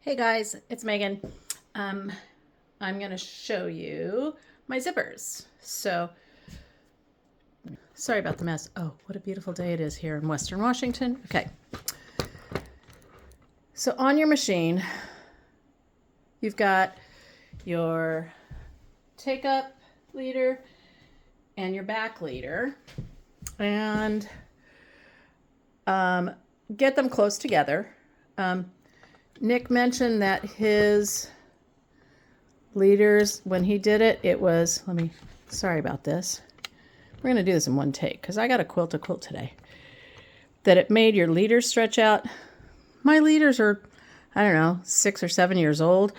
Hey guys, it's Megan. I'm going to show you my zippers. So, sorry about the mess. Oh, what a beautiful day it is here in Western Washington. Okay. So on your machine, you've got your take-up leader and your back leader. And get them close together. Nick mentioned that his leaders, when he did it, it was, sorry about this. We're going to do this in one take because I got a quilt today. That it made your leaders stretch out. My leaders are, I don't know, 6 or 7 years old.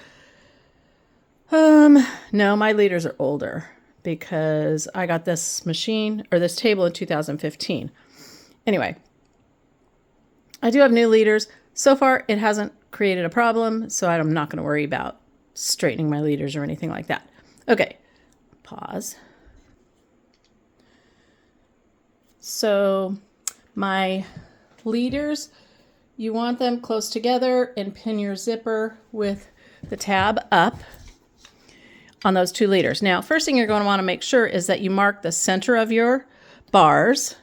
No, my leaders are older because I got this machine or this table in 2015. Anyway, I do have new leaders. So far, it hasn't created a problem, so I'm not going to worry about straightening my leaders or anything like that. Okay, pause. So my leaders, you want them close together and pin your zipper with the tab up on those two leaders. Now, first thing you're going to want to make sure is that you mark the center of your bars.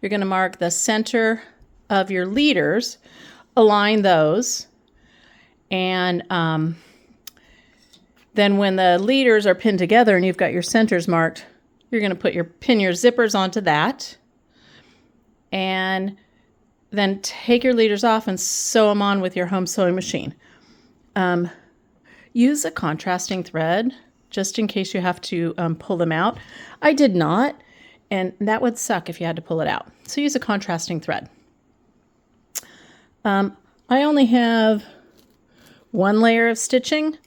You're going to mark the center of your leaders, align those, and then when the leaders are pinned together and you've got your centers marked, you're going to pin your zippers onto that, and then take your leaders off and sew them on with your home sewing machine. Use a contrasting thread just in case you have to pull them out. I did not, and that would suck if you had to pull it out. So use a contrasting thread. I only have one layer of stitching,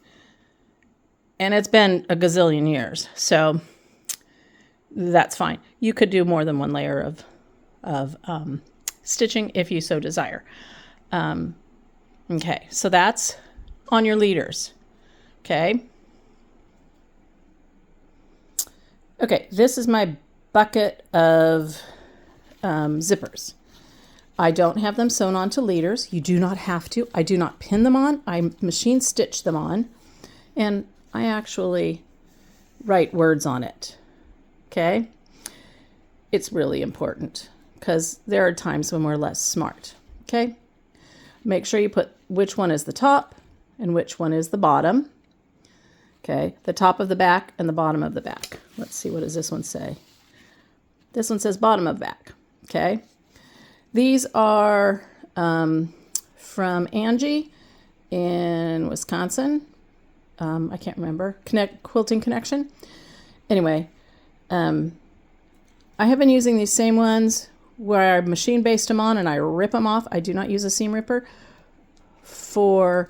and it's been a gazillion years, so that's fine. You could do more than one layer of stitching if you so desire. Okay, so that's on your leaders. Okay. Okay, this is my bucket of zippers. I don't have them sewn onto leaders. You do not have to. I do not pin them on. I machine stitch them on. And I actually write words on it. Okay? It's really important because there are times when we're less smart. Okay? Make sure you put which one is the top and which one is the bottom. Okay? The top of the back and the bottom of the back. Let's see, what does this one say? This one says bottom of back. Okay? These are from Angie in Wisconsin. I can't remember. Quilting Connection. Anyway, I have been using these same ones where I machine based them on and I rip them off. I do not use a seam ripper for,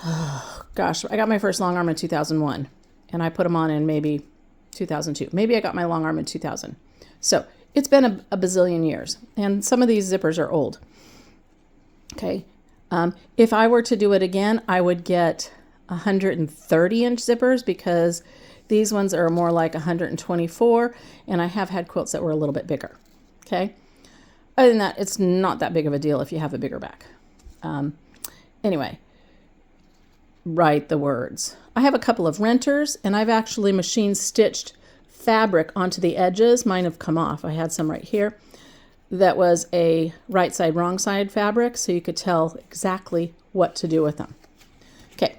I got my first long arm in 2001 and I put them on in maybe 2002. Maybe I got my long arm in 2000. So it's been a bazillion years, and some of these zippers are old. Okay. If I were to do it again, I would get 130-inch zippers because these ones are more like 124, and I have had quilts that were a little bit bigger. Okay. Other than that, it's not that big of a deal if you have a bigger back. Anyway, write the words. I have a couple of renters, and I've actually machine stitched fabric onto the edges. Mine have come off. I had some right here. That was a right side, wrong side fabric, so you could tell exactly what to do with them. Okay,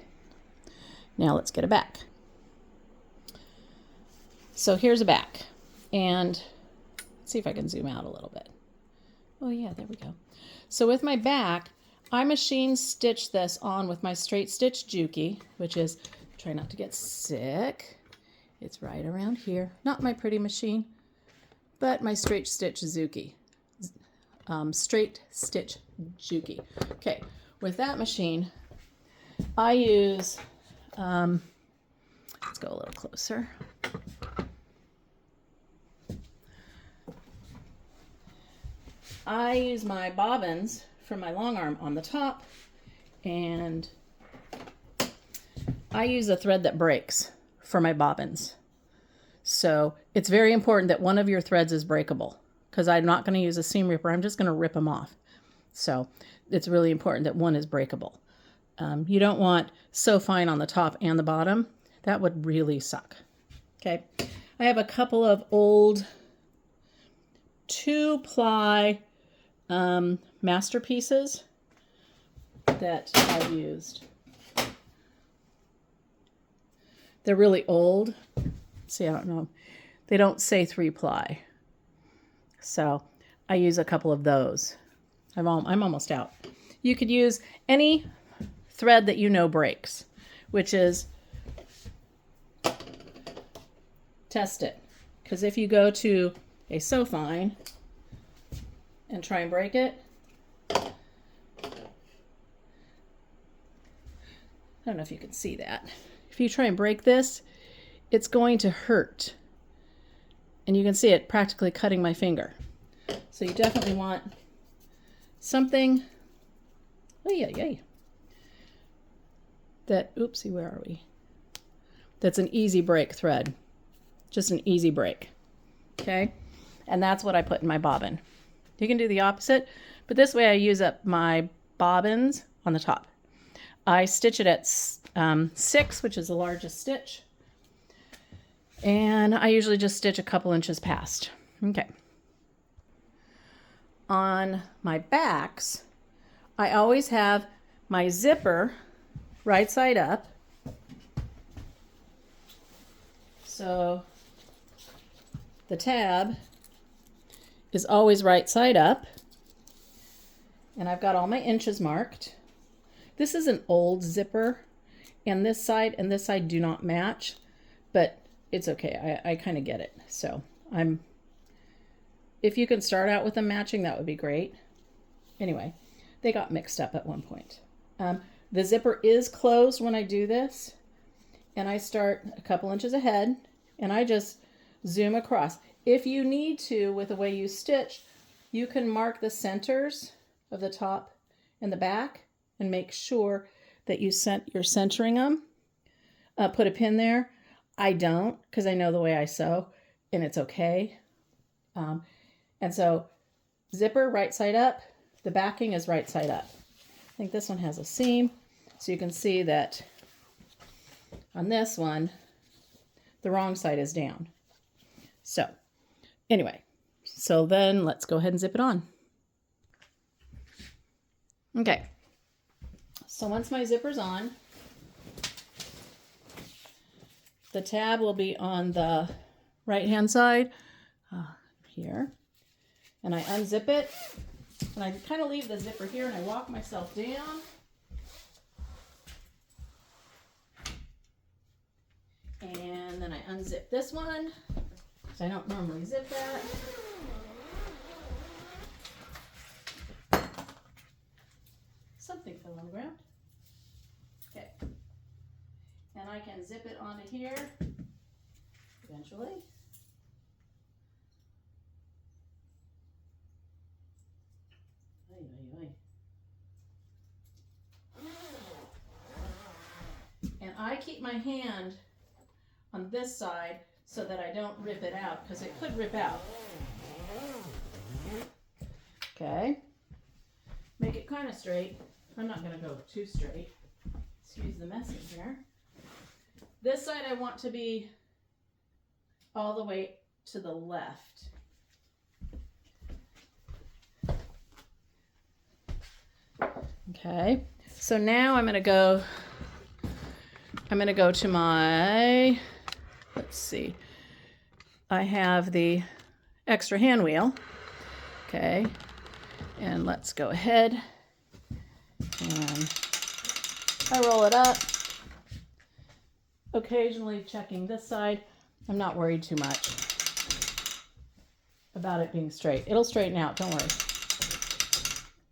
now let's get a back. So here's a back, and let's see if I can zoom out a little bit. Oh yeah, there we go. So with my back, I machine stitched this on with my straight stitch Juki, which is, try not to get sick. It's right around here. Not my pretty machine, but my straight stitch Zuki. Straight stitch Juki. Okay, with that machine, I use, let's go a little closer. I use my bobbins for my long arm on the top, and I use a thread that breaks for my bobbins. So it's very important that one of your threads is breakable because I'm not going to use a seam ripper. I'm just going to rip them off. So it's really important that one is breakable. You don't want so fine on the top and the bottom. That would really suck. Okay, I have a couple of old 2-ply masterpieces that I've used. They're really old. See, I don't know. They don't say 3-ply. So I use a couple of those. I'm almost out. You could use any thread that you know breaks, which is test it. Because if you go to a so fine and try and break it, I don't know if you can see that. If you try and break this, it's going to hurt. And you can see it practically cutting my finger. So you definitely want something, that, oopsie, where are we? That's an easy break thread. Just an easy break. Okay? And that's what I put in my bobbin. You can do the opposite, but this way I use up my bobbins on the top. I stitch it at 6, which is the largest stitch. And I usually just stitch a couple inches past. Okay. On my backs, I always have my zipper right side up. So the tab is always right side up. And I've got all my inches marked. This is an old zipper, and this side do not match, but it's okay. I kind of get it. So if you can start out with them matching, that would be great. Anyway, they got mixed up at one point. The zipper is closed when I do this, and I start a couple inches ahead, and I just zoom across. If you need to, with the way you stitch, you can mark the centers of the top and the back and make sure that you're centering them. Put a pin there. I don't, because I know the way I sew, and it's okay. And so zipper right side up, the backing is right side up. I think this one has a seam, so you can see that on this one, the wrong side is down. So anyway, so then let's go ahead and zip it on. Okay, so once my zipper's on, the tab will be on the right-hand side here, and I unzip it, and I kind of leave the zipper here, and I walk myself down. And then I unzip this one, because I don't normally zip that. Something fell on the ground. Okay. And I can zip it onto here eventually. And I keep my hand on this side so that I don't rip it out, because it could rip out. Okay. Make it kind of straight. I'm not going to go too straight. Excuse the mess in here. This side I want to be all the way to the left. Okay, so now I'm going to go to my, let's see, I have the extra hand wheel. Okay, and let's go ahead and I roll it up, occasionally checking this side. I'm not worried too much about it being straight. It'll straighten out, don't worry.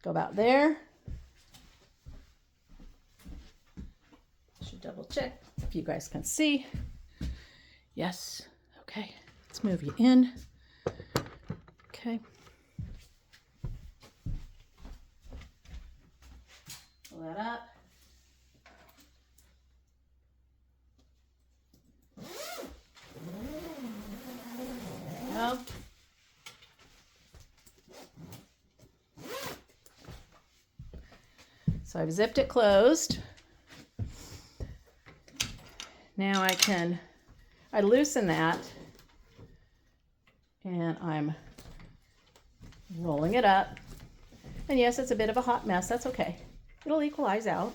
Go about there. Should double check if you guys can see. Yes, okay, let's move you in. Okay. Pull that up. There we go. So I've zipped it closed. Now I loosen that, and I'm rolling it up. And yes, it's a bit of a hot mess. That's okay. It'll equalize out.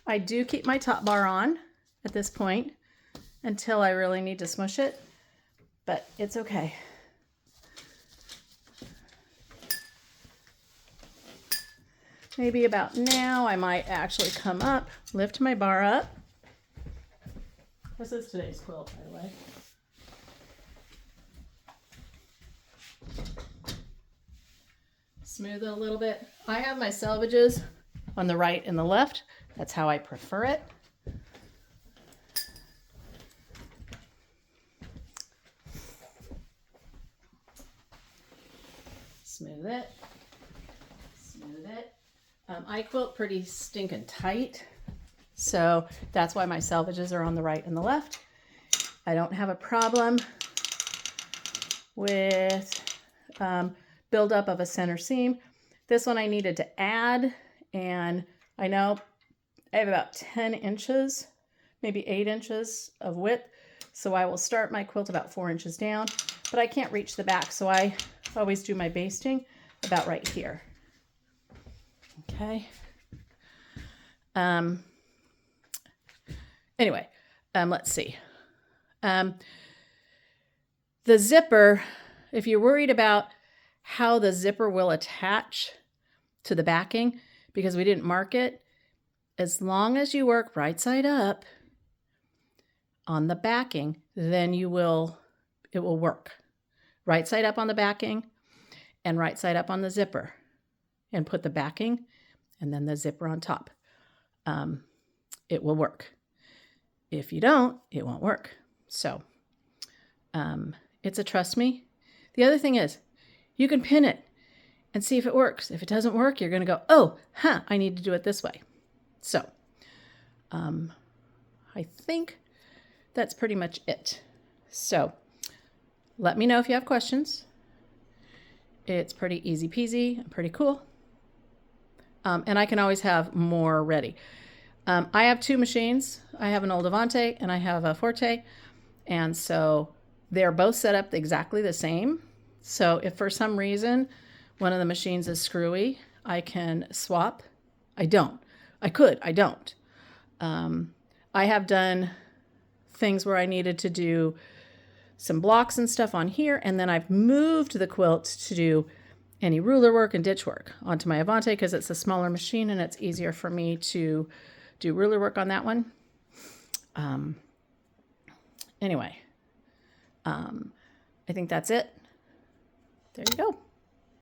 I do keep my top bar on at this point until I really need to smush it, but it's okay. Maybe about now I might actually come up, lift my bar up. This is today's quilt, by the way. Smooth it a little bit. I have my selvages on the right and the left. That's how I prefer it. Smooth it. Smooth it. I quilt pretty stinking tight, so that's why my selvages are on the right and the left. I don't have a problem with buildup of a center seam. This one I needed to add, and I know I have about 10 inches, maybe 8 inches of width, so I will start my quilt about 4 inches down, but I can't reach the back, so I always do my basting about right here. Okay. Anyway, let's see. The zipper, if you're worried about how the zipper will attach to the backing, because we didn't mark it, as long as you work right side up on the backing, then it will work. Right side up on the backing and right side up on the zipper, and put the backing and then the zipper on top. It will work. If you don't, it won't work. So it's a trust me. The other thing is, you can pin it and see if it works. If it doesn't work, you're going to go, oh, I need to do it this way. So I think that's pretty much it. So let me know if you have questions. It's pretty easy peasy and pretty cool. And I can always have more ready. I have two machines. I have an old Avante and I have a Forte. And so they're both set up exactly the same. So if for some reason one of the machines is screwy, I can swap. I don't. I could. I don't. I have done things where I needed to do some blocks and stuff on here, and then I've moved the quilt to do any ruler work and ditch work onto my Avante because it's a smaller machine and it's easier for me to do ruler work on that one. Anyway, I think that's it. There you go.